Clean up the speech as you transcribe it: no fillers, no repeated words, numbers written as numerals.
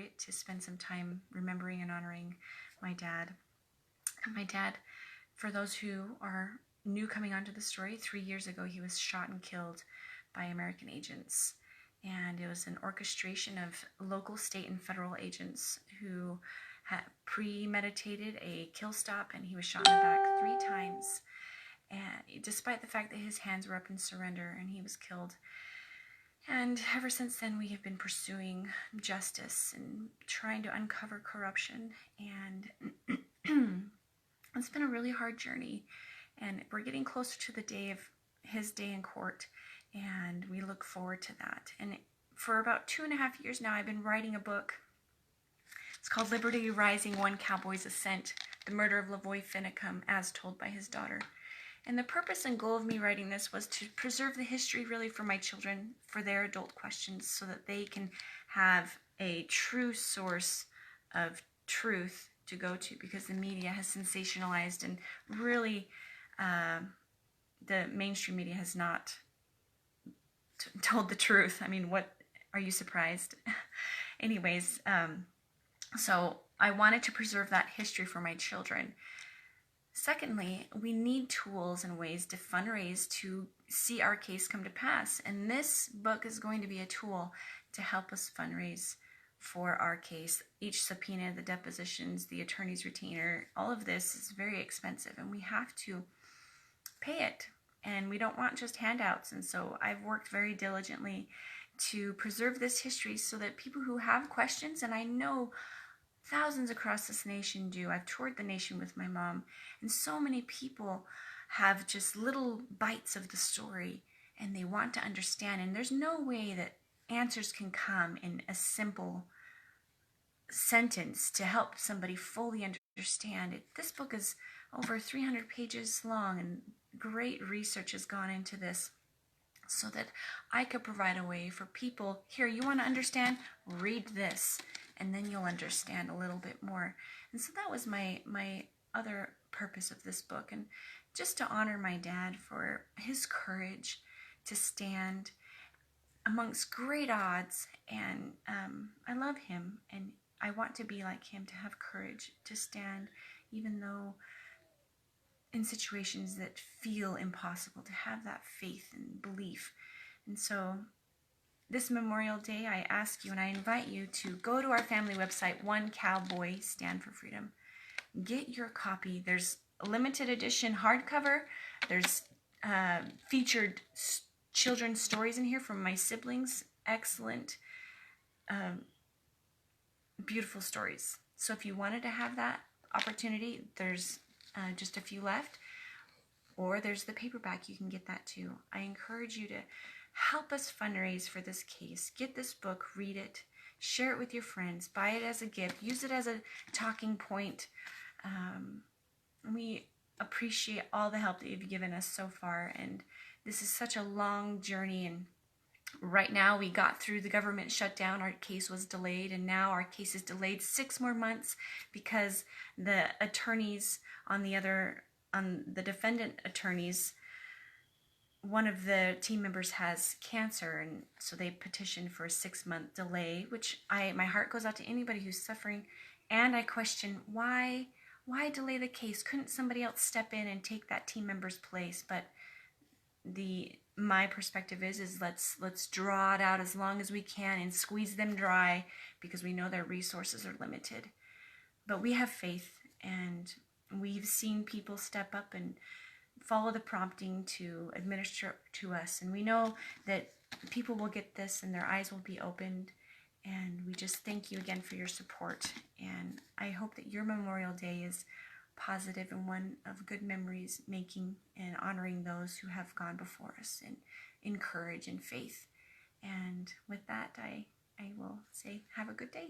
it to spend some time remembering and honoring my dad. And my dad, for those who are new coming onto the story, 3 years ago he was shot and killed by American agents. And it was an orchestration of local, state, and federal agents who had premeditated a kill stop, and he was shot in the back 3 times. And despite the fact that his hands were up in surrender, and he was killed. And ever since then, we have been pursuing justice and trying to uncover corruption. And it's been a really hard journey. And we're getting closer to the day of his day in court. And we look forward to that. And for about 2.5 years now, I've been writing a book. It's called Liberty Rising, One Cowboy's Ascent, The Murder of Lavoy Finicum, as told by his daughter. And the purpose and goal of me writing this was to preserve the history really for my children, for their adult questions, so that they can have a true source of truth to go to, because the media has sensationalized and really the mainstream media has not told the truth. I mean, what, are you surprised? Anyways, so I wanted to preserve that history for my children. Secondly, we need tools and ways to fundraise to see our case come to pass. And this book is going to be a tool to help us fundraise for our case. Each subpoena, the depositions, the attorney's retainer, all of this is very expensive, and we have to pay it. And we don't want just handouts. And so I've worked very diligently to preserve this history so that people who have questions, and I know thousands across this nation do. I've toured the nation with my mom, and so many people have just little bites of the story, and they want to understand. And there's no way that answers can come in a simple sentence to help somebody fully understand it. This book is over 300 pages long, and great research has gone into this so that I could provide a way for people, here, you want to understand? Read this, and then you'll understand a little bit more. And so that was my other purpose of this book, and just to honor my dad for his courage to stand amongst great odds. And I love him, and I want to be like him, to have courage to stand even though in situations that feel impossible, to have that faith and belief. And so this Memorial Day, I ask you and I invite you to go to our family website, One Cowboy, Stand for Freedom. Get your copy. There's a limited edition hardcover. There's featured children's stories in here from my siblings. Excellent, beautiful stories. So if you wanted to have that opportunity, there's just a few left. Or there's the paperback. You can get that too. I encourage you to help us fundraise for this case. Get this book, read it, share it with your friends, buy it as a gift, use it as a talking point. We appreciate all the help that you've given us so far, and this is such a long journey. And right now we got through the government shutdown, our case was delayed, and now our case is delayed 6 more months because the attorneys on the defendant attorneys, one of the team members has cancer, and so they petitioned for a 6-month delay, which my heart goes out to anybody who's suffering. And I question, why delay the case? Couldn't somebody else step in and take that team member's place? But my perspective is let's draw it out as long as we can and squeeze them dry, because we know their resources are limited. But we have faith, and we've seen people step up and follow the prompting to administer to us, and we know that people will get this and their eyes will be opened. And we just thank you again for your support, and I hope that your Memorial Day is positive and one of good memories making, and honoring those who have gone before us, and in courage and faith. And with that, I will say have a good day.